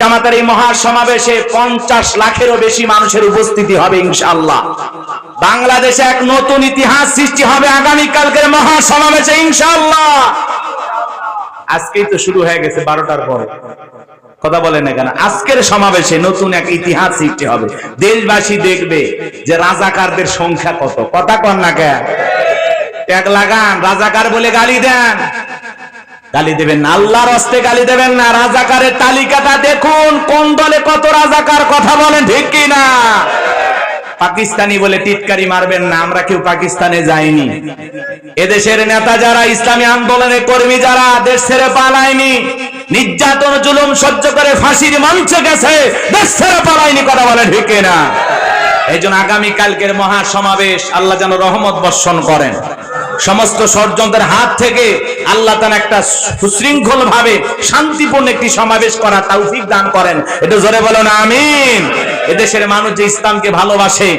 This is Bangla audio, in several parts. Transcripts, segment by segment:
আমাদের এই মহা সমাবেশে 50 লাখেরও বেশি মানুষের উপস্থিতি হবে ইনশাআল্লাহ। বাংলাদেশে এক নতুন ইতিহাস সৃষ্টি হবে আগামী কালকের মহা সমাবেশে ইনশাআল্লাহ। আজকেই তো শুরু হয়ে গেছে 12টার পরে, কথা বলেন না কেন? আজকের সমাবেশে নতুন এক ইতিহাস সৃষ্টি হবে। দেশবাসী দেখবে যে রাজাকারদের সংখ্যা কত। কথা কন না কেন? ট্যাগ লাগান, রাজাকার বলে গালি দেন, গালি দেবেন না, আল্লাহর হস্তে গালি দেবেন না। রাজাকারের তালিকাটা দেখুন, কোন দলে কত রাজাকার, কথা বলেন ঠিক কি না? পাকিস্তানি বলে টিটকারি মারবেন না, আমরা কেউ পাকিস্তানে যাইনি। এদেশের নেতা যারা, ইসলামী আন্দোলনের কর্মী যারা দেশ ছেড়ে পালায়নি, নির্যাতন জুলুম সহ্য করে ফাঁসির মঞ্চে গেছে, দেশ ছেড়ে পালায়নি, কথা বলেন ঠিক কি না? এই জন্য আগামী কালকের মহা সমাবেশ আল্লাহ যেন রহমত বর্ষণ করেন, সমস্ত ষড়যন্ত্রের হাত থেকে আল্লাহ তাআলা একটা সুশৃঙ্খল ভাবে শান্তিপূর্ণ একটি সমাবেশ করার তৌফিক দান করেন। এটা জোরে বলুন আমিন। এদেশের মানুষ যে ইসলামকে ভালোবাসে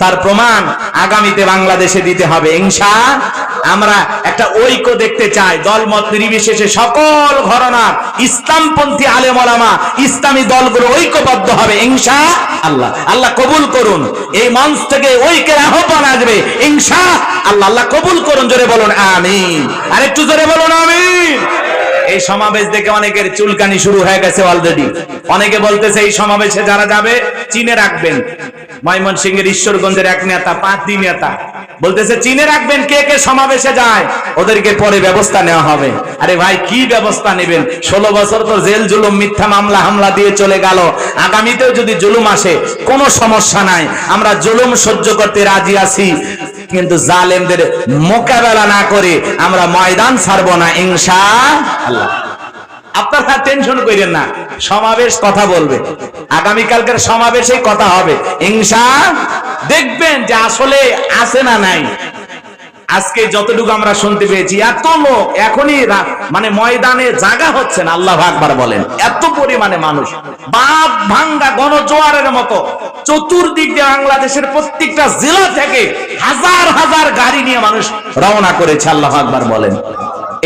তার প্রমাণ আগামীতে বাংলাদেশে দিতে হবে ইনশাআল্লাহ। আমরা একটা ঐক্য দেখতে চাই, দলমত নির্বিশেষে সকল ঘরানার ইসলামপন্থী আলেম ওলামা ইসলামী দলগুলো ঐক্যবদ্ধ হবে ইনশাআল্লাহ। আল্লাহ কবুল করুন। এই মঞ্চ থেকে ঐক্যের আহ্বান আসবে ইনশাআল্লাহ। আল্লাহ কবুল করুন, জোরে বলুন আমিন। আরেকটু জোরে বলুন আমিন। এই সমাবেশ দেখে অনেকের চুলকানি শুরু হয়ে গেছে অলরেডি। অনেকে বলতেছে এই সমাবেশে যারা যাবে চিনে রাখবেন। ময়মনসিংহের ঈশ্বরগঞ্জের এক নেতা, 5 দিন নেতা বলতেছে চিনে রাখবেন কে কে সমাবেশে যায়, ওদেরকে পরে ব্যবস্থা নেওয়া হবে। আরে ভাই কি ব্যবস্থা নেবেন? 16 বছর তো জেল জুলুম মিথ্যা মামলা হামলা দিয়ে চলে গেল। আগামীতেও যদি জুলুম আসে কোনো সমস্যা নাই, আমরা জুলুম সহ্য করতে রাজি আছি, কিন্তু জালেমদের মোকাবেলা না করে আমরা ময়দান ছাড়বো না ইনশাআল্লাহ। আপনারা টেনশন করেন না, সমাবেশ কথা বলবে, আগামীকালকের সমাবেশে কথা হবে ইনশাআল্লাহ। দেখবেন যে আসলে আছে না নাই। আজকে যতটুকু আমরা শুনতে পেয়েছি, এত লোক এখনই মানে ময়দানে জায়গা হচ্ছে না, আল্লাহু আকবার বলেন। এত পরিমাণে মানুষ, বাঁধ ভাঙ্গা গণজোয়ারের মতো চতুর্দিক দিয়ে বাংলাদেশের প্রত্যেকটা জেলা থেকে হাজার হাজার গাড়ি নিয়ে মানুষ রওনা করেছে, আল্লাহু আকবার বলেন।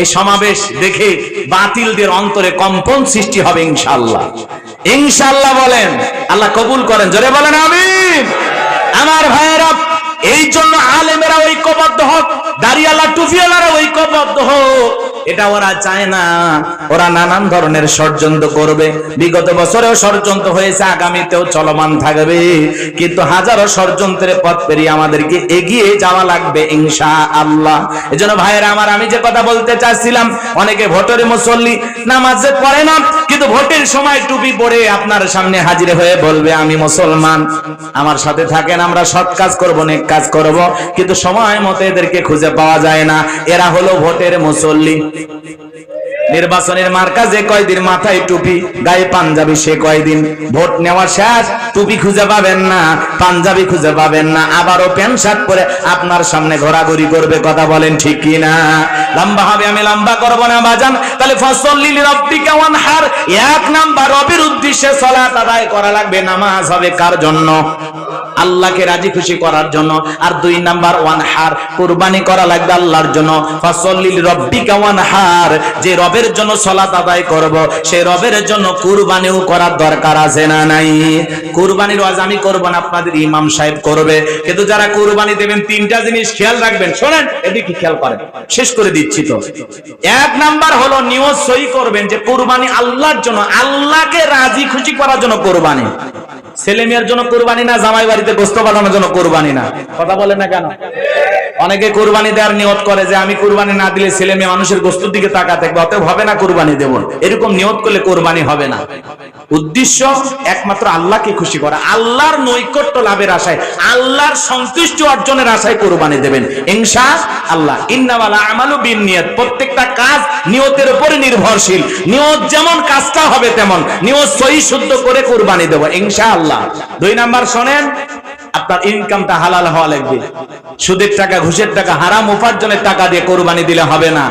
এই সমাবেশ দেখে বাতিলদের অন্তরে কম্পন সৃষ্টি হবে ইনশাআল্লাহ। ইনশাআল্লাহ বলেন, আল্লাহ কবুল করেন, জোরে বলেন আমিন। আমার ভাইয়েরা, এই জন্য আলেমেরা ঐক্যবদ্ধ হোক, দাড়িওয়ালা টুপিওয়ালারা ঐক্যবদ্ধ হোক, এটা ওরা চায় না। ওরা নানান ধরনের ষড়যন্ত্র করবে, বিগত বছরেও ষড়যন্ত্র হয়েছে, আগামীতেও চলমান থাকবে, কিন্তু হাজারো ষড়যন্ত্রের পথ পেরিয়ে আমাদেরকে এগিয়ে যাওয়া লাগবে ইনশাআল্লাহ। এজন্য ভাইয়েরা আমার, আমি যে কথা বলতে চাচ্ছিলাম, অনেকে ভোটের মুসল্লি, নামাজে পড়ে না, কিন্তু ভোটের সময় টুপি পরে আপনার সামনে হাজির হয়ে বলবে আমি মুসলমান, আমার সাথে থাকেন, আমরা সৎ কাজ করব, নেক কাজ করব, কিন্তু সময় মতো এদেরকে খুঁজে পাওয়া যায় না। এরা হলো ভোটের মুসল্লি। নির্বাচনের মার্কা যে কয়দিন মাথায় টুপি, গায়ে পাঞ্জাবি, সে কয়দিন ভোট নেওয়া শেষ, টুপি খুঁজে পাবেন না, পাঞ্জাবি খুঁজে পাবেন না, আবারও প্যান্ট শার্ট পরে আপনার সামনে ঘোরাঘুরি করবে, কথা বলেন ঠিক কি না? লম্বা হবে, আমি লম্বা করব না বাজান। তাহলে ফাসল্লি লিরাব্বিকা ওয়ানহার, 1 নাম্বার রবের উদ্দেশ্যে সালাত আদায় করা লাগবে। নামাজ হবে কার জন্য? আল্লাহকে রাজি খুশি করার জন্য। আর 2 নাম্বার ওয়ানহার, কুরবানি করা লাগবে আল্লাহর জন্য। ফাসল্লি লিরাব্বিকা ওয়ানহার, যে রবের জন্য সালাত আদায় করব, সেই রবের জন্য কুরবানিও করার দরকার আছে না নাই? কুরবানির ওয়াজ আমি করব না, আপনাদের ইমাম সাহেব করবে। কিন্তু যারা কুরবানি দেবেন 3টা জিনিস খেয়াল রাখবেন। শোনেন, এদিকে খেয়াল করেন, শেষ করে দিচ্ছি তো। 1 নাম্বার হলো নিয়ত সহি করবেন যে কুরবানি আল্লাহর জন্য, আল্লাহকে রাজি খুশি করার জন্য কুরবানি। ছেলে মেয়ের জন্য কুরবানি না, জামাই বাড়িতে গোশত বানানোর জন্য কুরবানি না, কথা বলেন না কেন? অনেকে কুরবানি দেওয়ার নিয়ত করে যে আমি কুরবানি না দিলে ছেলে মেয়ে মানুষের গোশতের দিকে তাকা থাকবে, অতএব হবে না কুরবানি দেব। এরকম নিয়ত করলে কুরবানি হবে না। উদ্দেশ্য একমাত্র আল্লাহকে খুশি করা, আল্লাহর নৈকট্য লাভের আশায়, আল্লাহর সন্তুষ্টি অর্জনের আশায় কুরবানি দেবেন ইনশাআল্লাহ। ইন্নামাল আমালু বিন্নিয়াত, প্রত্যেকটা কাজ নিয়তের উপরে নির্ভরশীল। নিয়ত যেমন কাজটা হবে তেমন, নিয়ত সহি শুদ্ধ করে কুরবানি দেব ইনশাআল্লাহ। 2 নাম্বার শোনেন, আপনার ইনকামটা হালাল হওয়া লাগবে। সুদের টাকা, ঘুষের টাকা, হারাম উপার্জনের টাকা দিয়ে কুরবানি দিলে হবে না।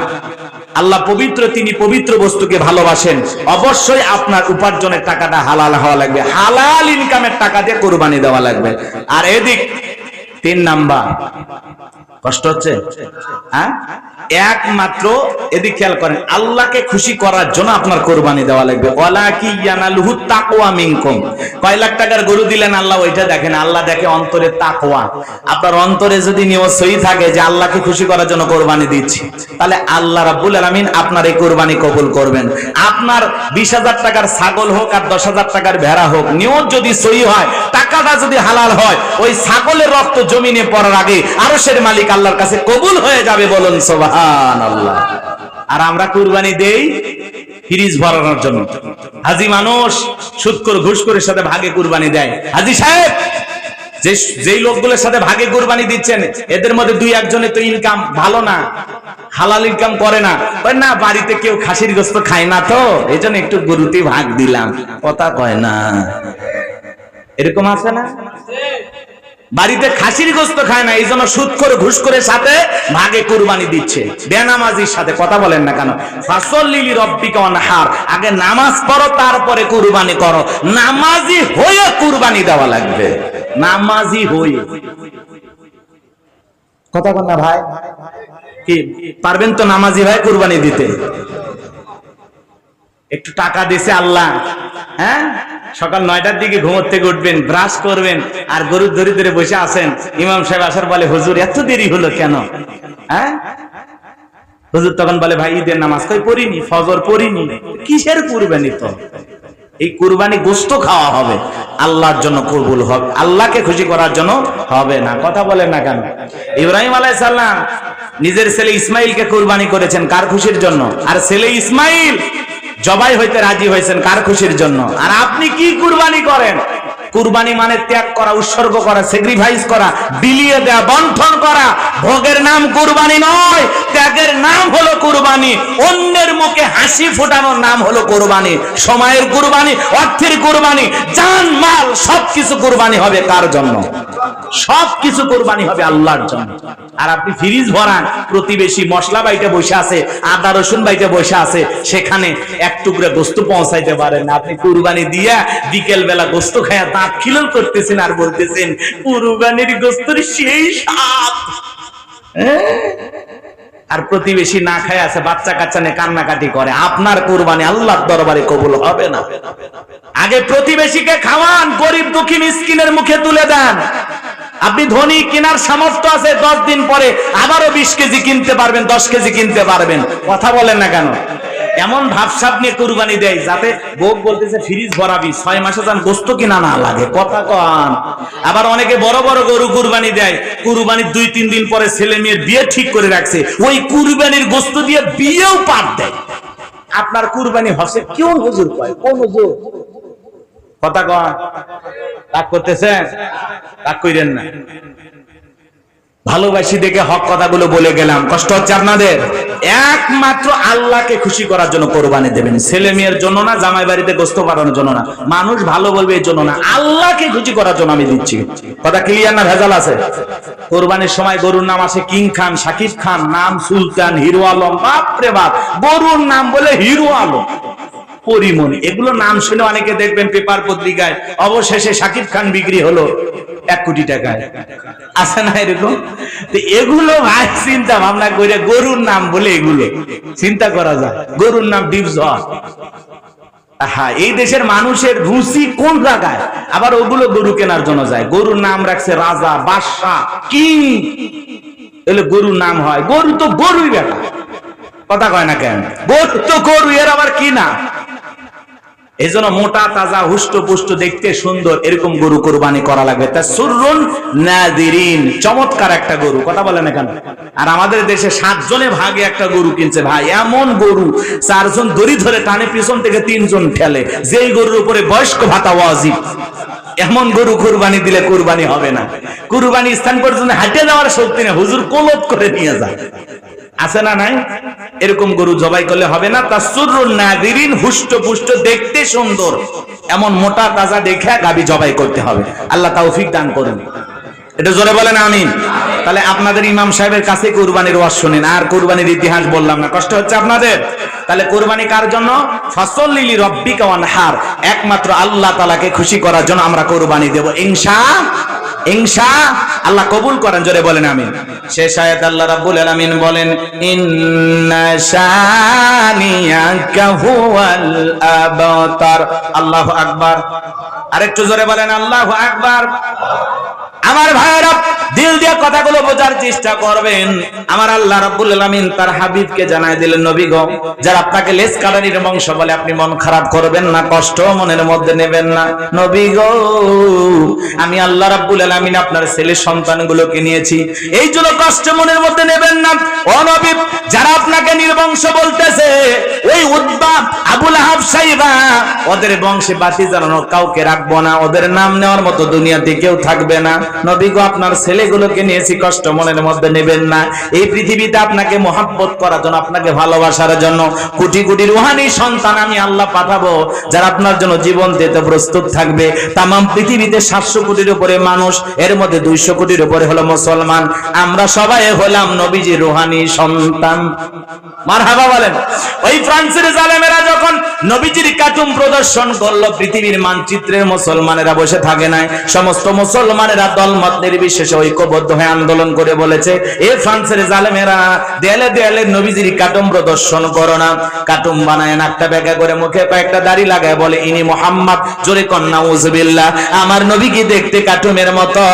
আল্লাহ পবিত্র, তিনি পবিত্র বস্তুকে ভালোবাসেন। অবশ্যই আপনার উপার্জনের টাকাটা হালাল হওয়া লাগবে, হালাল ইনকামের টাকা দিয়ে কুরবানি দেওয়া লাগবে। আর এদিক 3 নাম্বার, কষ্ট হচ্ছে? হ্যাঁ, একমাত্র এদিকে খেয়াল করেন, আল্লাহকে খুশি করার জন্য আপনার কোরবানি দেওয়া লাগবে। ওয়ালাকি ইয়ানালুহু তাকওয়া মিনকুম। কয় লাখ টাকার গরু দিলেন, আল্লাহ ওইটা দেখেন, আল্লাহ দেখে অন্তরের তাকওয়া। আপনার অন্তরে যদি নিয়ত সহি থাকে যে আল্লাহকে খুশি করার জন্য কোরবানি দিচ্ছি, তাহলে আল্লাহ রাব্বুল আলামিন আপনার এই কোরবানি কবুল করবেন। আপনার 20,000 টাকার ছাগল হোক আর 10,000 টাকার ভেড়া হোক, নিয়ত যদি সহি হয়, টাকাটা যদি হালাল হয়, ওই ছাগলের রক্ত জমিনে পড়ার আগে আরশের মালিক আল্লাহর কাছে কবুল হয়ে যাবে। বলুন সুবহানাল্লাহ। আর আমরা কুরবানি দেই ফ্রিজ ভরানোর জন্য। হাজি মানুষ সুদখোর ঘুষখোরের সাথে ভাগে কুরবানি দেয়। হাজি সাহেব, যেই লোকগুলোর সাথে ভাগে কুরবানি দিচ্ছেন, এদের মধ্যে 2-1 তো ইনকাম ভালো না, হালাল ইনকাম করে না। না, বাড়িতে কেউ খাসির গোশত খায় না, তো এই জন্য একটু গরুতে ভাগ দিলাম। কথা কয় না, এরকম আছে না? বাড়িতে খাসির গোশত খায় না, এই জন্য সুদখোর ঘুষখোরের সাথে ভাগে কুরবানি দিচ্ছে। বেনামাজির সাথে কথা বলেন না কেন? ফাসল্লি লিরাব্বিকা ওয়ানহার। আগে নামাজ পড়ো, তারপরে কুরবানি করো। নামাজি হয়ে কুরবানি দেওয়া লাগবে, নামাজি হয়ে। কথা বল না ভাই, কি পারবেন তো নামাজি ভাই কুরবানি দিতে? একটু টাকা দিছে আল্লাহ, হ্যাঁ, সকাল 9টার দিকে ঘুমোর থেকে উঠবেন, ব্রাশ করবেন, আর গরুর দড়ি ধরে বসে আছেন। ইমাম সাহেব আসার বলে, হুজুর এত দেরি হলো কেন? হ্যাঁ, হুজুর তখন বলে, ভাই ঈদের নামাজ কই পড়িনি, ফজর পড়িনি। কিসের কুরবানি? তো এই কুরবানি গোশত খাওয়া হবে, আল্লাহর জন্য কবুল হবে, আল্লাহকে খুশি করার জন্য হবে না। কথা বলেন না কেন? ইব্রাহিম আলাইহিস সালাম নিজের ছেলে ইসমাইলকে কুরবানি করেছেন কার খুশির জন্য? আর ছেলে ইসমাইল জবাই হইতে রাজি হয়েছেন কার খুশির জন্য? আর আপনি কি কুরবানি করেন? কুরবানি মানে ত্যাগ করা, উৎসর্গ করা, স্যাক্রিফাইস করা, বিলিয়ে দেওয়া, বন্টন করা। ভোগের নাম কুরবানি নয়, ত্যাগের নাম হলো কুরবানি। অন্যের মুখে হাসি ফোটানোর নাম হলো কুরবানি। সময়ের কুরবানি, অর্থের কুরবানি, জান মাল সবকিছু কুরবানি হবে কার জন্য? সবকিছু কুরবানি হবে আল্লাহর জন্য। আর আপনি ফ্রিজ ভরান, প্রতিবেশী মশলা বাইতে বসে আছে, আদা রসুন বাইতে বসে আছে, সেখানে এক টুকরা গোশত পৌঁছাইতে পারেন না। আপনি কুরবানি দিয়া বিকেল বেলা গোশত খায়া দাঁত খিলল করতেছেন আর বলতেছেন কুরবানির গোশতের সেই স্বাদ। আর প্রতিবেশী না খায় আছে, বাচ্চা কাচ্চা নিয়ে কান্নাকাটি করে। আপনার কুরবানি আল্লাহর দরবারে কবুল হবে না। আগে প্রতিবেশীকে খাওয়ান, গরিব দুঃখী মিসকিনের মুখে তুলে দেন। আপনি ধনী, কেনার সামর্থ্য আছে, 10 দিন পরে আবারও 20 কেজি কিনতে পারবেন, 10 কেজি কিনতে পারবেন। কথা বলেন না কেন? এমন ভাবসাব নিয়ে কুরবানি দেয় যাতে বউ বলতেছে ফ্রিজ ভরাবি, 6 মাসে যেন গোশত কিনা না লাগে। কথা কন। আবার অনেকে বড় বড় গরু কুরবানি দেয়, কুরবানির 2-3 দিন পরে ছেলে মেয়ের বিয়ে ঠিক করে রাখছে, ওই কুরবানির গোশত দিয়ে বিয়েও পাঠ দেয়। আপনার কুরবানি হচ্ছে কেউ হুজুর কয়, কোন হুজুর? কথা কন। রাগ করতেছেন? রাগ কইরেন না, ভালোবাসি দেখে হক কথাগুলো বলে গেলাম। কষ্ট হচ্ছে আপনাদের? একমাত্র আল্লাহকে খুশি করার জন্য কোরবানি দেবেন, ছেলে মেয়ের জন্য না, জামাই বাড়িতে গোশত পাঠানোর জন্য না, মানুষ ভালো বলবে এই জন্য না, আল্লাহকে খুশি করার জন্য আমি দিচ্ছি। কথা ক্লিয়ার না ভেজাল আছে? কোরবানির সময় গরুর নাম আছে কিং খান, শাকিব খান, নাম সুলতান, হিরো আলম। বাপরে বাপ, গরুর নাম বলে হিরো আলম, পরিমণি, এগুলো নাম শুনে অনেকে দেখবেন পেপার পত্রিকায় অবশেষে শাকিব খান বিক্রি হলো 1 কোটি টাকায়। আছে না এরকম? তো এগুলো ভাই চিন্তা ভাবনা করে গরুর নাম বলে এগুলো চিন্তা করা যায়। গরুর নাম ডিপজল। হ্যাঁ, এই দেশের মানুষের রুচি কোন জায়গায়? আবার ওগুলো গরু কেনার জন্য যায়। গরুর নাম রাখছে রাজা, বাদশাহ, কিং, এগুলো গরুর নাম হয়। গরু তো গরুই বেটা। কথা কয় না কেন? গরু তো গরু, এর আবার কি না? এই জন্য মোটা তাজা হুষ্ট পুষ্ট দেখতে সুন্দর এরকম গরু কোরবানি করা লাগবে। তা সুররুন নাদিরিন, চমৎকার একটা গরু। কথা বলে না কেন? আর আমাদের দেশে 7 জনে ভাগে একটা গরু কিনছে ভাই। এমন গরু 4 জন দড়ি ধরে টানে, পিছন থেকে 3 জন ঠেলে, যেই গরুর উপরে বয়স্ক ভাতা ওয়াজিব। এমন গরু কুরবানি দিলে কুরবানি হবে না। কুরবানি স্থান পর্যন্ত হাঁটে যাওয়ার শক্তি নেই, হুজুর কোলত করে নিয়ে যায়। আছে না নাই? এরকম গরু জবাই করলে হবে না। তাসুরুন নাদিরিন, হুষ্ট পুষ্ট দেখতে সুন্দর, এমন মোটা তাজা দেখে গাবি জবাই করতে হবে। আল্লাহ তৌফিক দান করুন। এটা জোরে বলেন আমিন। তাহলে আপনাদের ইমাম সাহেবের কাছে কুরবানির ওয়াজ শুনেন, আর কুরবানির ইতিহাস বললাম না, কষ্ট হচ্ছে আপনাদের। তাহলে কুরবানি কার জন্য? ফাসল্লি লিরাব্বিকা ওয়ানহার, একমাত্র আল্লাহ তাআলাকে খুশি করার জন্য আমরা কুরবানি দেব আল্লাহ কবুল করেন, জোরে বলেন আমিন। শেষ আয়াত আল্লাহ রাব্বুল আলামিন বলেন, ইন্না শানিয়াকা হুয়াল আবতার। আল্লাহু আকবার, আরেকটু জোরে বলেন আল্লাহু আকবার। আমার ভাইরা দিল দিয়ে কথাগুলো বোঝার চেষ্টা করবেন। আমার আল্লাহ রাব্বুল আলামিন তার হাবিবকে জানায় দিলেন, নবী গো, যারা আপনাকে লেজ কাটানির বংশ বলে আপনি মন খারাপ করবেন না, কষ্ট মনের মধ্যে নেবেন না। নবী গো, আমি আল্লাহ রাব্বুল আলামিন আপনার ছেলে সন্তানগুলোকে নিয়েছি, এই জন্য কষ্ট মনের মধ্যে নেবেন না। ও নবী, যারা আপনাকে নির্বংশ বলতেছে, ওই উতবা, আবু লাহাব, সাইবা, ওদের বংশে বাতি জ্বালানোর কাউকে রাখবো না, ওদের নাম নেওয়ার মতো দুনিয়াতে কেউ থাকবে না। নবী গো, আপনার ছেলেগুলোকে নিয়েছি, কষ্ট মনের মধ্যে নেবেন না। এই পৃথিবীতে আপনাকে মহব্বত করার জন্য, আপনাকে ভালোবাসার জন্য কোটি কোটি রুহানি সন্তান আমি আল্লাহ পাঠাবো, যারা আপনার জন্য জীবন দিতে প্রস্তুত থাকবে। তামাম পৃথিবীতে 700 কোটির উপরে মানুষ, এর মধ্যে 200 কোটির উপরে হলো মুসলমান। আমরা সবাই হলাম নবীজির রুহানি সন্তান। মারহাবা বলেন। ওই ফ্রান্সের জালেমেরা যখন নবীজির কার্টুন প্রদর্শন করলো, পৃথিবীর মানচিত্রের মুসলমানেরা বসে থাকে নাই, সমস্ত মুসলমানেরা দলমত নির্বিশেষে ঐক্যবদ্ধ হয়ে আন্দোলন করে বলেছে, এ ফ্রান্সের জালেমেরা, দেয়ালে দেয়ালে নবীজির কার্টুন প্রদর্শন করো না। কার্টুন বানায়, নাকটা বেঁকা করে, মুখে কয়েকটা দাড়ি লাগায়, বলে ইনি মুহাম্মদ, জোরে কন্না উযবিল্লাহ। আমার নবীকে দেখতে কার্টুনের মতো।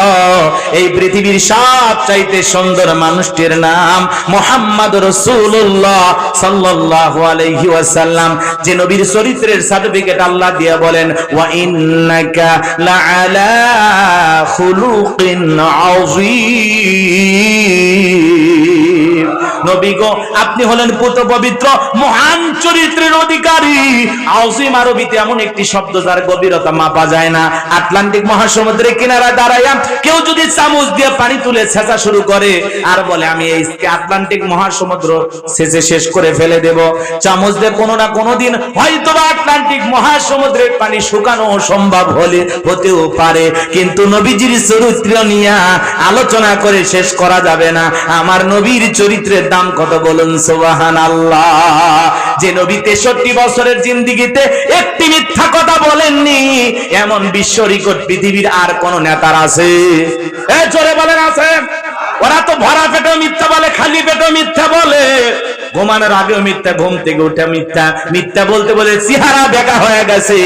এই পৃথিবীর সবচাইতে সুন্দর মানুষটির নাম মুহাম্মদ রাসূলুল্লাহ সাল্লাল্লাহু আলাইহি ওয়াসাল্লাম, যে নবীর চরিত্রের সার্টিফিকেট আল্লাহ দিয়ে বলেন, ওয়া ইন্নাকা লাআলা খুলুকিন আযীম। নবী গো, আপনি হলেন পুত পবিত্র মহান চরিত্রের অধিকারী। আযীম আরবিতে এমন একটি শব্দ যার গভীরতা মাপা যায় না। আটলান্টিক মহাসমুদ্রের কিনারায় দাঁড়াইয়া কেউ যদি চামচ দিয়ে পানি তুলে ছেঁচা শুরু করে আর বলে আমি এই আটলান্টিক মহাসমুদ্র ছেঁচে শেষ করে ফেলে দেব, চামচ দিয়ে কোনো না কোনো দিন হয়তোবা আটলান্টিক মহাসমুদ্রের পানি শুকানো সম্ভব হতেও পারে, কিন্তু নবীজির চরিত্র নিয়ে আলোচনা করে শেষ করা যাবে না। আমার নবীর চরিত্রের দাম কত বলুন সুবহানাল্লাহ। যে নবী 63 বছরের জিন্দেগিতে একটি মিথ্যা কথা বলেননি, এমন বিশ্ব রেকর্ড পৃথিবীর আর কোন নেতার আছে? এ জোরে বলেন আছে? ওরা তো ভরা পেটে মিথ্যা বলে, খালি পেটে মিথ্যা বলে, ঘুমানোর আগেও মিথ্যা, ঘুম থেকে উঠে মিথ্যা, মিথ্যা বলতে বলে চেহারা বেঁকা হয়ে গেছে,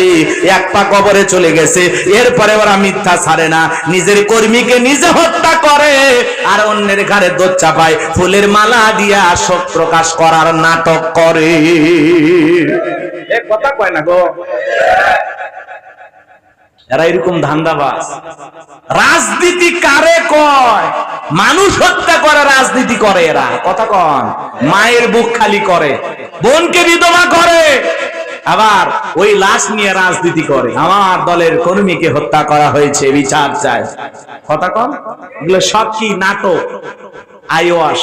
এক পা কবরে চলে গেছে। এরপরে ওরা মিথ্যা ছাড়ে না, নিজের কর্মীকে নিজে হত্যা করে আর অন্যের ঘাড়ে দোষ চাপায়, ফুলের মালা দিয়া শোক প্রকাশ করার নাটক করে। এ কথা কয় না গো, এরা এরকম ধান্দাবাজ। রাজনীতি কারে কয়? মানুষ হত্যা করে রাজনীতি করে এরা। কথা কন, মায়ের বুক খালি করে, বোনকে বিধবা করে, আবার ওই লাশ নিয়ে রাজনীতি করে। আমার দলের কর্মীকে হত্যা করা হয়েছে, বিচার চায়। কথা কন, এগুলো সব কি নাটক? আইওয়াস।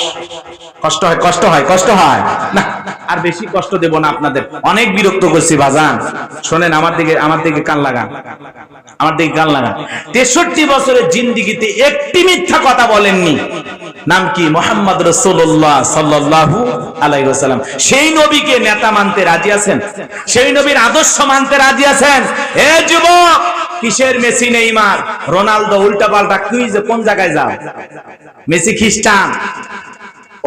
কষ্ট হয়, কষ্ট হয়, কষ্ট হয় না। আর বেশি কষ্ট দেব না আপনাদের, অনেক বিরক্ত করছি বাজান। শোনেন, আমার দিকে কান লাগান, আমার দিকে কান লাগান। 63 বছরের জিন্দেগিতে একটি মিথ্যা কথা বলেননি। নাম কি? মুহাম্মদ রাসূলুল্লাহ সাল্লাল্লাহু আলাইহি ওয়াসাল্লাম। সেই নবীকে নেতা মানতে রাজি আছেন? সেই নবীর আদর্শ মানতে রাজি আছেন? এ যুবক, কিসের মেসি, নেইমার, রোনালদো, উল্টা পাল্টা কুইজে কোন জায়গায় যাও? মেসি খ্রিস্টান,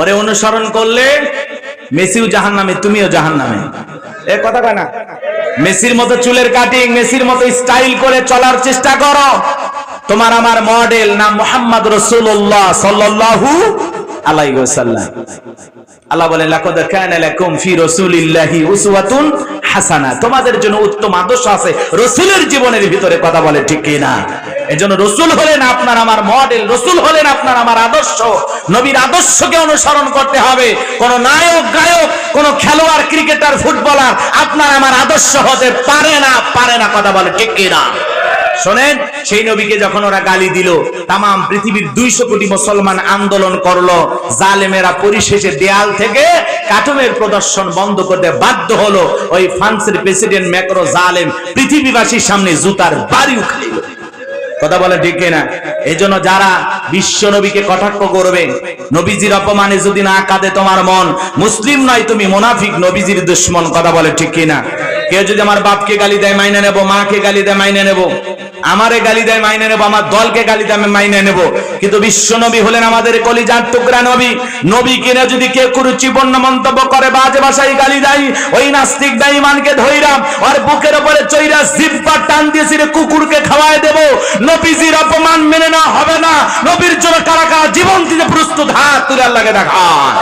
ওরে অনুসরণ করলে মেসিও জাহান্নামে, তুমিও জাহান্নামে। এ কথা কয় না? মেসির মতো চুলের কাটিং, মেসির মতো স্টাইল করে চলার চেষ্টা করো। তোমার আমার মডেল নাম মুহাম্মদ রাসূলুল্লাহ সাল্লাল্লাহু আলাইহি ওয়াসাল্লাম। আল্লাহ বলেন, লাকাদ কানা লাকুম ফি রাসূলিল্লাহি উসওয়াতুন হাসানাহ। তোমাদের জন্য উত্তম আদর্শ আছে রাসূলের জীবনের ভিতরে। কথা বলে ঠিক কি না? এজন্য রাসূল হলেন আপনার আমার মডেল, রাসূল হলেন আপনার আমার আদর্শ। নবীর আদর্শকে অনুসরণ করতে হবে। কোন নায়ক, গায়ক, কোন খেলোয়াড়, ক্রিকেটার, ফুটবলার আপনার আমার আদর্শ হতে পারে না, পারে না। কথা বলে ঠিক কি না? শোনেন, সেই নবীকে যখন ওরা গালি দিল, তামাম পৃথিবীর 200 কোটি মুসলমান আন্দোলন করলো, জালেমেরা পরিশেষে দেয়াল থেকে কার্টুনের প্রদর্শন বন্ধ করতে বাধ্য হলো। ওই ফ্রান্সের প্রেসিডেন্ট ম্যাক্রো জালেম পৃথিবীবাসীর সামনে জুতার বাড়ি উঠাইল। কথা বলে ঠিক না? এই জন্য যারা বিশ্ব নবীকে কটাক্ষ করবে, নবীজির অপমানে যদি না কাঁদে তোমার মন, মুসলিম নয় তুমি মুনাফিক, নবীজির দুশমন। কথা বলে ঠিক কিনা? কেউ যদি আমার বাপকে গালি দেয় মাইনে নেব, মাকে গালি দেয় মাইনে নেব, আমারে গালি দেয় মাইনে নেব, আমার দলকে গালি দেয় মাইনে নেব, কিন্তু বিশ্ব নবী হলেন আমাদের কলিজার টুকরা নবী। নবী কিনা যদি কেউ কুরুচিপূর্ণ মন্তব্য করে, বাজে ভাষায় গালি দেয়, ওই নাস্তিক বেঈমানকে ধইরা আর বুকের উপরে চইরা জিহ্বা টান দিয়ে ছিঁড়ে কুকুরকে খাওয়ায় দেব। নবীজির অপমান মেনে না হবে না। নবীর জন্য কারা কারা জীবন দিতে প্রস্তুত, হাত তুলে আল্লাহকে দেখান।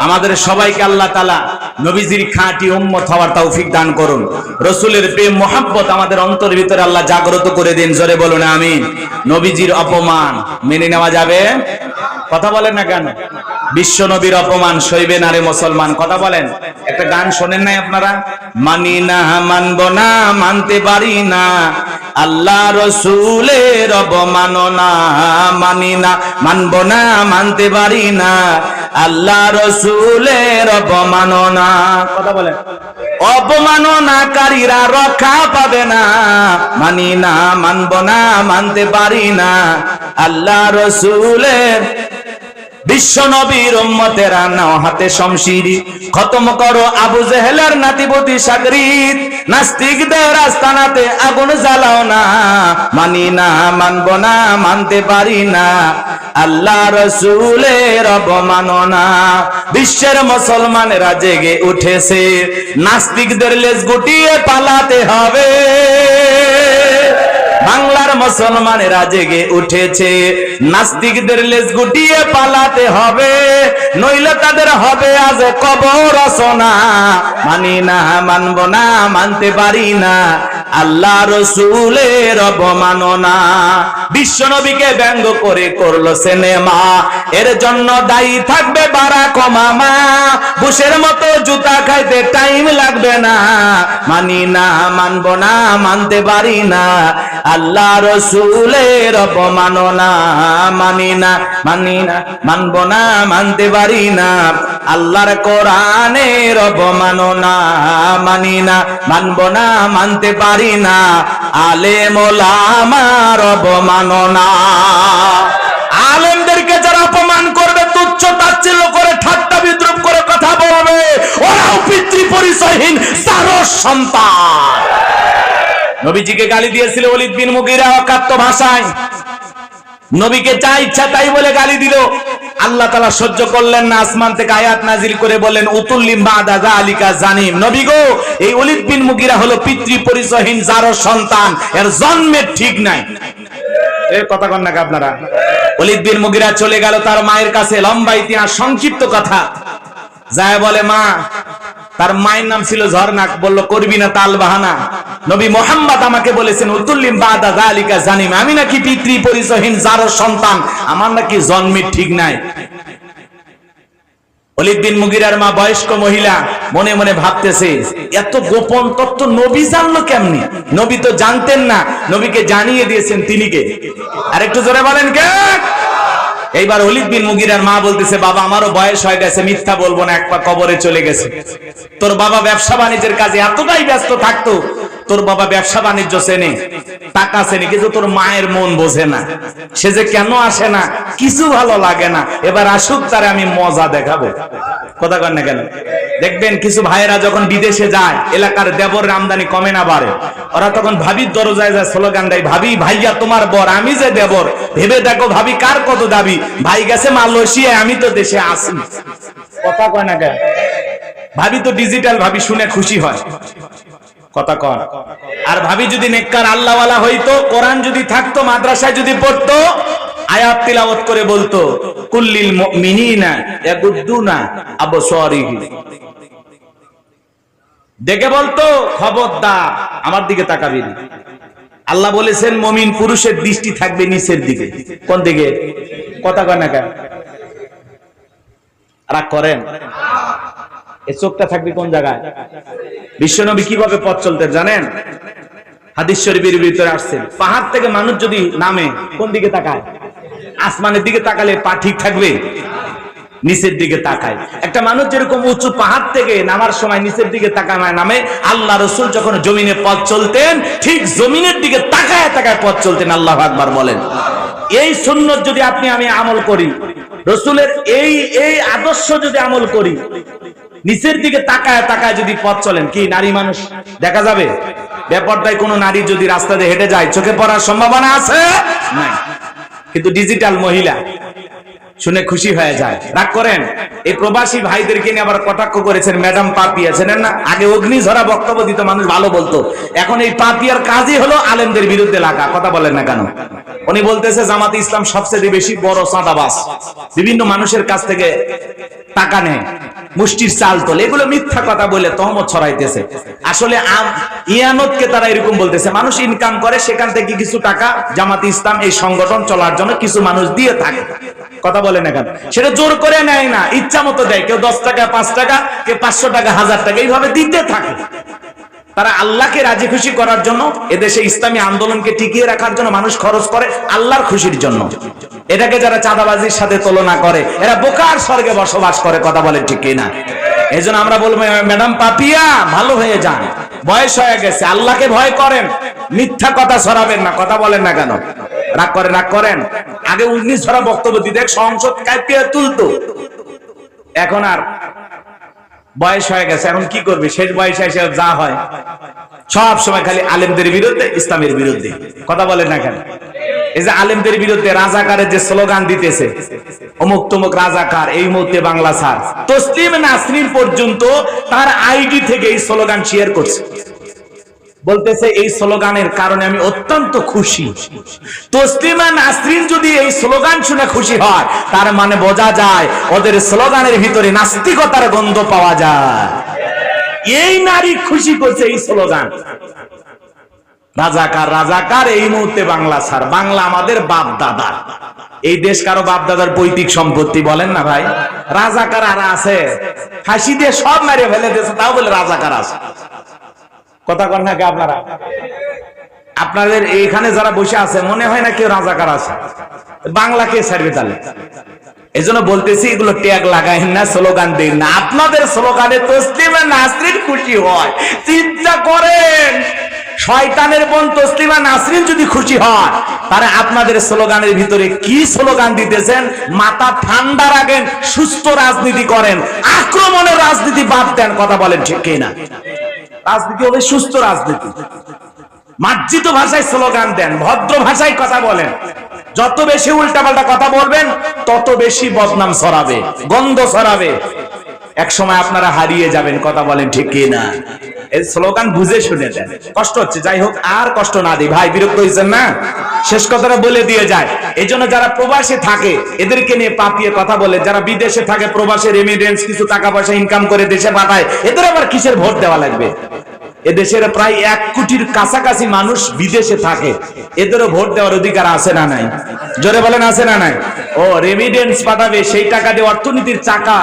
আমাদের সবাইকে আল্লাহ তাআলা নবীজির খাঁটি উম্মত হওয়ার তৌফিক দান করুন। রাসূলের প্রেম মোহাব্বত আমাদের অন্তরের ভিতরে আল্লাহ জাগ্রত করে দিন। জোরে বলুন আমিন। নবীজির অপমান মেনে নেওয়া যাবে? কথা বলেন না কেন? বিশ্ব নবীর অপমান সইবে না রে মুসলমান। কথা বলেন। একটা গান শোনেন নাই আপনারা? মানি না, মানব না, মানতে পারি না আল্লাহ রাসূলের অবমাননা। মানি না, মানব না, মানতে পারি না আল্লাহ রাসূলের অবমাননা। কথা বলেন। অপমাননাকারীরা রক্ষা পাবে না। মানি না, মানব না, মানতে পারি না আল্লাহ রাসূলের। বিশ্ব নবীর উম্মতেরা নাও হাতে শমশিরি, খতম করো আবু জেহেলের নাতিবতী সাগরিদ। নাস্তিকদের আস্তানাতে আগুন জ্বালাও না। মানি না, মানব না, মানতে পারি না আল্লাহ রাসূলের অবমাননা। বিশ্বের মুসলমানেরা জেগে উঠেছে, নাস্তিকদের লেজ গুটিয়ে পালাতে হবে। বাংলার মুসলমানেরা জেগে উঠেছে, নাস্তিকদের লেজ গুটিয়ে পালাতে হবে, নইলে তাদের হবে আজ কবর রচনা। মানি না, মানব না, মানতে পারি না আল্লাহ রাসূলের অবমাননা। বিশ্ব নবীকে ব্যঙ্গ করে করলো সিনেমা, এর জন্য দায়ী থাকবে বারাক ওবামা। বুশের মতো জুতা খাইতে টাইম লাগবে না। মানি না, মানব না, মানতে পারি না আল্লাহ রাসূলের অবমাননা। মানি না, মানি না, মানব না, মানতে পারি না আল্লাহর কোরআনের অবমাননা। মানি না, মানব না, মানতে পারি না আলেম ওলামার অবমাননা। আলেমদেরকে যারা অপমান করবে, তুচ্ছ তাচ্ছিল্য করে, ঠাট্টা বিদ্রুপ করে কথা বলবে, ওরাও পিতৃ পরিচয়হীন জারজ সন্তান। নবীজিকে গালি দিয়েছিল ওলীদ বিন মুগীরা অকাত্য ভাষায়। নবীকে যা ইচ্ছা তাই বলে গালি দিল। আল্লাহ তাআলা সহ্য করলেন না, আসমান থেকে আয়াত নাজিল করে বলেন উতুল্লিম বাদা যালিকা জানিম। নবী গো, এই ওলীদ বিন মুগীরা হলো পিতৃ পরিচয়হীন জারজ সন্তান, এর জন্মের ঠিক নাই। এর কথা কন না আপনারা? ওলীদ বিন মুগীরা চলে গেল তার মায়ের কাছে। লম্বা ইতিহাস, সংক্ষিপ্ত কথা। যায় বলে মা, তার মায়ের নাম ছিল ঝর্ণা, বলল করবি না তাল বাহানা। নবী মুহাম্মদ আমাকে বলেছেন উতুল্লিম বাদা যালিকা জানিম, আমি নাকি পিতৃ পরিচয়হীন জারজ সন্তান, আমার নাকি জন্মের ঠিক নাই। ওলীদ বিন মুগীরার মা বয়স্ক মহিলা, মনে মনে ভাবতেছে এত গোপন তত্ত্ব নবী জানলো কেমনি? নবী তো জানতেন না, নবীকে জানিয়ে দিয়েছেন তিনি কে? আর একটু জোরে বলেন কে? এইবার ওলীদ বিন মুগীরার মা বলতেছে বাবা আমারও বয়স হয়ে গেছে, মিথ্যা বলবো না, এক পা কবরে চলে গেছে। তোর বাবা ব্যবসা বাণিজ্যের কাজে এতটাই ব্যস্ত থাকতো, তোর বাবা ব্যবসা বাণিজ্য চেনে, টাকা চেনে, কিন্তু তোর মায়ের মন বোঝে না। সে যে কেন আসে না, কিছু ভালো লাগে না, এবার আসুক, তারে আমি মজা দেখাবো। কথা কন না কেন? দেখবেন কিছু ভাইয়েরা যখন বিদেশে যায়, এলাকার দেবরের আমদানি কমে না বাড়ে, ওরা তখন ভাবির দরজায় যায় স্লোগান দেয়, ভাবি ভাইয়া তোমার বর, আমি যে দেবর, ভেবে দেখো ভাবি কার কত দাবি, ভাই গেছে মালয়েশিয়ায়, আমি তো দেশে আসি। কথা কয় না কেন? ভাবি তো ডিজিটাল, ভাবি শুনে খুশি হয়। কথা কন। আর ভাবি যদি নেককার আল্লাহওয়ালা হইতো, কোরআন যদি থাকতো, মাদ্রাসায় যদি পড়তো, আয়াত তিলাওয়াত করে বলতো কুল্লিল মুমিনিনা ইয়াগুদ্দুনা আবসারিহিম, দেখে বলতো খবরদার আমার দিকে তাকাবি না। আল্লাহ বলেছেন মুমিন পুরুষের দৃষ্টি থাকবে নিচের দিকে। কোন দিকে? কথা কয় না কেন? রাগ করেন? এই চোখটা থাকবে কোন জায়গায়? বিশ্বনবী কিভাবে পথ চলতেন জানেন? হাদিস শরীফের ভিতরে আসছেন, পাহাড় থেকে মানুষ যদি নামে কোন দিকে তাকায়? আসমানের দিকে তাকালে পা ঠিক থাকবে? নিচের দিকে তাকায়। একটা মানুষ যেরকম উঁচু পাহাড় থেকে নামার সময় নিচের দিকে তাকায় নামে, আল্লাহ রাসূল যখন জমিনে পথ চলতেন ঠিক জমিনের দিকে তাকায় তাকায় পথ চলতেন। আল্লাহু আকবার বলেন। এই সুন্নত যদি আপনি আমি আমল করি, রাসূলের এই আদর্শ যদি আমল করি, নিচের দিকে তাকায় তাকায় যদি পথ চলেন, কি নারী মানুষ দেখা যাবে? বেপরদায় কোনো নারী যদি রাস্তা দিয়ে হেঁটে যায় চোখে পড়ার সম্ভাবনা আছে? নাই। কিন্তু ডিজিটাল মহিলা শুনে খুশি হয়ে যায়, রাগ করেন। এই প্রবাসী ভাইদেরকে নিয়ে আবার কটাক্ষ করেছেন ম্যাডাম পাপিয়া, চেনেন না? আগে অগ্নিঝরা বক্তব্য দিত, মানুষ ভালো বলতো। এখন এই পাপিয়ার কাজই হলো আলেমদের বিরুদ্ধে লাগা। কথা বলেন না কেন? উনি বলতেছে জামাতে ইসলাম সবচেয়ে বেশি বড় চাঁদাবাজ, বিভিন্ন মানুষের কাছ থেকে টাকা নেয়, মুষ্টির চাল তোলে। এগুলো মিথ্যা কথা বলে তহমত ছড়াইতেছে। আসলে ইয়ানতকে তারা এরকম বলতেছে, মানুষ ইনকাম করে, সেখান থেকে কিছু টাকা জামাতে ইসলাম এই সংগঠন চলার জন্য কিছু মানুষ দিয়ে থাকে। কথা বলে না কেন? সেটা জোর করে নেয় না, ইচ্ছা মতো দেয়। কেউ 10 টাকা, 5 টাকা, কেউ 500 টাকা, 1000 টাকা, এইভাবে দিতে থাকে। তারা আল্লাহকে রাজি খুশি করার জন্য, এদেশে ইসলামী আন্দোলনকে টিকিয়ে রাখার জন্য মানুষ খরচ করে আল্লাহর খুশির জন্য। এটাকে যারা চাঁদাবাজির সাথে তুলনা করে, এরা বোকার স্বর্গে বসবাস করে। কথা বলে ঠিক কিনা? এই জন্য আমরা বলবো ম্যাডাম পাপিয়া ভালো হয়ে যান, বয়স হয়ে গেছে, আল্লাহকে ভয় করেন, মিথ্যা কথা ছড়াবেন না। কথা বলেন না কেন? রাগ করেন, রাগ করেন। আগে 19 ছড়া বক্তব্য দিতে সংসদ কাঁপিয়ে তুলতো, এখন আর বয়স হয়ে গেছে, এখন কি করবে? শেষ বয়সে এসে যা হয় সব সময় খালি আলেমদের বিরুদ্ধে, ইসলামের বিরুদ্ধে। কথা বলেন না কেন? এই যে আলেমদের বিরুদ্ধে রাজাকারের যে স্লোগান দিতেছে, অমুক তমুক রাজাকার, এই মুহূর্তে বাংলা ছাড়, তসলিম নাসরিন পর্যন্ত তার আইডি থেকে এই স্লোগান শেয়ার করছে। বলতেছে এই স্লোগানের কারণে আমি অত্যন্ত খুশি। তসলিমা নাসরিন যদি এই স্লোগান শুনে খুশি হয়, তার মানে বোঝা যায় ওদের স্লোগানের ভিতরে নাস্তিকতার গন্ধ পাওয়া যায়। এই নারী খুশি করছে এই স্লোগান। রাজাকার রাজাকার, এই মুহূর্তে বাংলা ছাড়। বাংলা আমাদের বাপ দাদা, এই দেশ কারো বাপ দাদার পৈতৃক সম্পত্তি। বলেন না ভাই? রাজাকার আর আছে, ফাঁসি দিয়ে সব মারে ফেলে দিয়েছে, তাও বলে রাজাকার আছে। কথা কন নাকি আপনারা? আপনাদের এইখানে যারা বসে আছে মনে হয় না কেউ রাজাকার আছে? বাংলা কে ছাড়বে তাহলে? এই জন্য বলতেছি এগুলো ট্যাগ লাগাইন না, স্লোগান দিন না। আপনাদের স্লোগানে তসলিমা নাসরিন খুশি হয়, চিন্তা করেন। শয়তানের বোন তসলিমা নাসরিন যদি খুশি হয়, তাহলে আপনাদের স্লোগানের ভিতরে কি স্লোগান দিতেছেন? মাথা ঠান্ডা রাখেন, সুস্থ রাজনীতি করেন, আক্রমণের রাজনীতি বাদ দেন। কথা বলেন ঠিক কিনা? রাজনীতি হবে সুস্থ রাজনীতি, মার্জিত ভাষায় স্লোগান দেন, ভদ্র ভাষায় কথা বলেন। যত বেশি উল্টাপাল্টা কথা বলবেন তত বেশি বদনাম ছড়াবে, গন্ধ ছড়াবে, এক সময় আপনারা হারিয়ে যাবেন। কথা বলেন ঠিক কিনা? এই স্লোগান বুঝে শুনে দেন। কষ্ট হচ্ছে, যাই হোক, আর কষ্ট না দিই ভাই, বিরক্ত হয়েছেন না? শেষ কথাটা বলে দিয়ে যায়। এই জন্য যারা প্রবাসে থাকে এদেরকে নিয়ে পাপিয়ে কথা বলে, যারা বিদেশে থাকে প্রবাসের রেমিটেন্স কিছু টাকা পয়সা ইনকাম করে দেশে পাঠায়, এদের আবার কিসের ভোট দেওয়া লাগবে? এদেশের প্রায় 1 কোটির কাছাকাছি মানুষ বিদেশে থাকে, এদেরও ভোট দেওয়ার অধিকার আছে না নাই? জোরে বলেন আছে না নাই? ও রেমিটেন্স পাঠাবে, সেই টাকা দিয়ে অর্থনীতির চাকা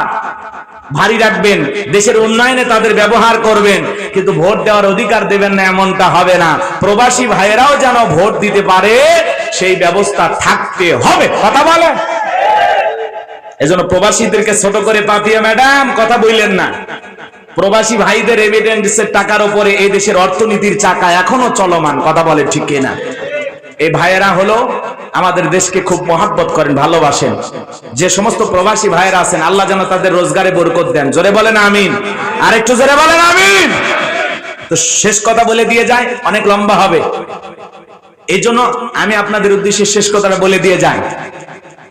ভারী রাখবেন, দেশের উন্নয়নে তাদের ব্যবহার করবেন, কিন্তু ভোট দেওয়ার অধিকার দেবেন না এমনটা হবে না। প্রবাসী ভাইয়েরাও যেন ভোট দিতে পারে সেই ব্যবস্থা থাকতে হবে। কথা বলেন? এজন্য প্রবাসীদেরকে ছোট করে পাপিয়া ম্যাডাম কথা বললেন না। প্রবাসী ভাইদের রেমিটেন্সের টাকার উপরে এই দেশের অর্থনীতির চাকা এখনো চলমান। কথা বলে ঠিক কিনা? এই ভাইয়েরা হলো আমাদের দেশকে খুব মহব্বত করেন, ভালোবাসেন। যে সমস্ত প্রবাসী ভাইয়েরা আছেন আল্লাহ যেন তাদের রোজগারে বরকত দেন। জোরে বলেন আমিন। আরেকটু জোরে বলেন আমিন। তো শেষ কথা বলে দিয়ে যায়, অনেক লম্বা হবে, এই জন্য আমি আপনাদের উদ্দেশ্যে শেষ কথাটা বলে দিয়ে যাই।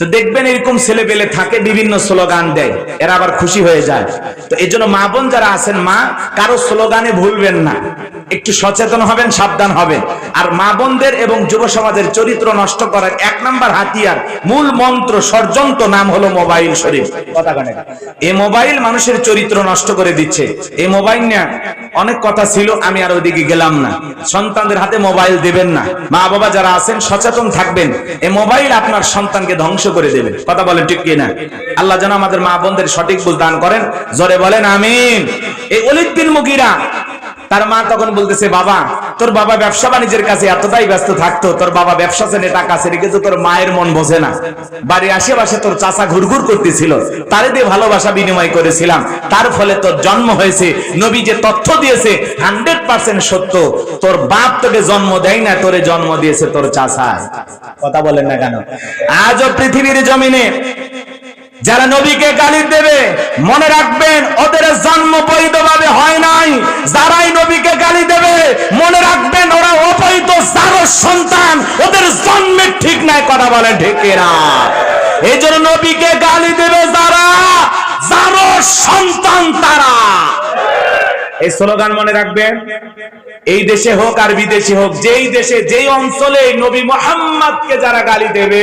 তো দেখবেন এরকম ছেলে পেলে থাকে, বিভিন্ন স্লোগান দেয়, এরা আবার খুশি হয়ে যায়। তো এই জন্য মা বোন যারা আছেন, মা কারো স্লোগানে ভুলবেন না, একটু সচেতন হবেন, সাবধান হবেন। আর মা বোনদের এবং যুব সমাজের চরিত্র নষ্ট করার 1 নাম্বার হাতিয়ার, মূল মন্ত্র, ষড়যন্ত্র নাম হলো মোবাইল শরীফ। কথা কানে, এই মোবাইল মানুষের চরিত্র নষ্ট করে দিচ্ছে। এই মোবাইল নিয়ে অনেক কথা ছিল, আমি আর ওইদিকে গেলাম না। সন্তানদের হাতে মোবাইল দেবেন না। মা বাবা যারা আছেন সচেতন থাকবেন, এই মোবাইল আপনার সন্তানকে ধ্বংস ধ্বংস করে দেবে। কথা বলেন ঠিক কিনা? আল্লাহ যেন আমাদের মা বোনদের সঠিক বুঝ দান করেন, জোরে বলেন আমিন। এই ওলীদ বিন মুগীরা, তার মা তখন বলতেছে, বাবা তোর বাবা ব্যবসা বাণিজ্যের কাছে এতটাই ব্যস্ত থাকতো, তোর বাবা ব্যবসা ছেড়ে টাকা ছেড়ে, কিন্তু তোর মায়ের মন বোঝে না। বাড়ির আশেপাশে তোর চাচা ঘুরঘুর করতেছিল, তারে দিয়ে ভালোবাসা বিনিময় করেছিলাম, তার ফলে তোর জন্ম হয়েছে। নবী যে তথ্য দিয়েছে 100% সত্য। তোর বাপ তোকে জন্ম দেয় না, তোরে জন্ম দিয়েছে তোর চাচা। কথা বলেন না কেন? আজও পৃথিবীর জমিনে যারা নবীকে গালি দেবে, মনে রাখবেন ওদের জন্ম বৈধভাবে হয় নাই। যারাই নবীকে গালি দেবে, মনে রাখবেন ওরা অবৈধ জারজ সন্তান, ওদের জন্মের ঠিক নাই। কথা বলেন ঠিক কিনা? এই জন্য নবীকে গালি দেবে যারা জারজ সন্তান, তারা। এই স্লোগান মনে রাখবেন। এই দেশে হোক আর বিদেশে হোক, যেই দেশে যেই অঞ্চলে নবী মুহাম্মদকে যারা গালি দেবে,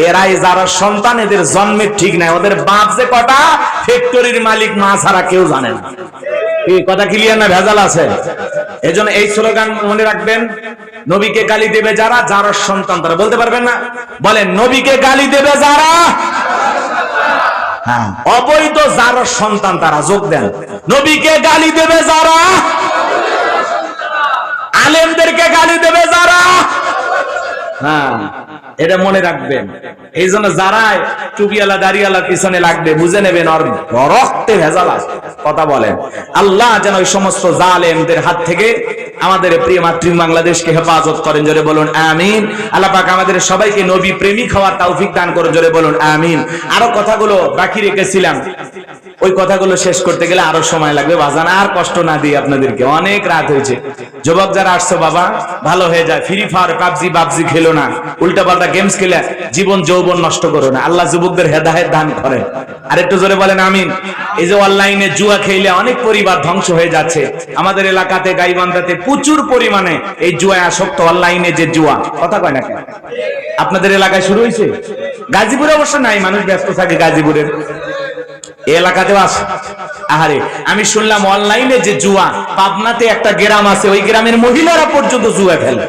এরাই যারা সন্তান, এদের জন্মের ঠিক নাই। ওদের বাপ যে কটা, ফ্যাক্টরির মালিক মা ছাড়া কেউ জানে না। এই কথা ক্লিয়ার না? ভেজাল আছে? এজন্য এই স্লোগান মনে রাখবেন। নবীকে গালি দেবে যারা জারজ সন্তান, তারা। বলতে পারবেন না? বলেন, নবীকে গালি দেবে যারা অবৈধ জারজ সন্তান, তারা। যোগ দেন। নবীকে গালি দেবে যারা, আলেমদেরকে গালি দেবে যারা, এটা মনে রাখবেন। এই জন্য যারা টুপিওয়ালা দাড়িওয়ালার পিছনে লাগবে, বুঝে নেবেন ওর রক্তে ভেজাল আছে। কথা বলেন। আল্লাহ যেন ওই সমস্ত জালেমদের হাত থেকে আমাদের প্রিয় মাতৃভূমি বাংলাদেশকে হেফাজত করেন, জোরে বলুন আমিন। আল্লাহ পাক আমাদের সবাইকে নবী প্রেমিক হওয়ার তৌফিক দান করেন, জোরে বলুন আমিন। আরো কথাগুলো বাকি রেখেছিলাম, ওই কথাগুলো শেষ করতে গেলে আরো সময় লাগবে। বাজান আর কষ্ট না দিই আপনাদেরকে, অনেক রাত হয়েছে। যুবক যারা আসছো, বাবা ভালো হয়ে যায়। ফ্রি ফায়ার, পাবজি খেলো না, উল্টা পাল্টা গেমস খেলে জীবন যৌবন নষ্ট করো না। আল্লাহ যুবকদের হেদায়েত দান করেন। আর একটু জোরে বলেন আমিন। এই যে অনলাইনে জুয়া খেলে অনেক পরিবার ধ্বংস হয়ে যাচ্ছে। আমাদের এলাকাতে গাইবান্ধাতে প্রচুর পরিমাণে এই জুয়ায় আসক্ত, অনলাইনে যে জুয়া। কথা কয় না কেন? আপনাদের এলাকায় শুরু হয়েছে? গাজীপুরে অবশ্য নাই, মানুষ ব্যস্ত থাকে গাজীপুরের এলাকাতেও আছে। আহারে, আমি শুনলাম অনলাইনে যে জুয়া, পাবনাতে একটা গ্রাম আছে, ওই গ্রামের মহিলারা পর্যন্ত জুয়া খেলে।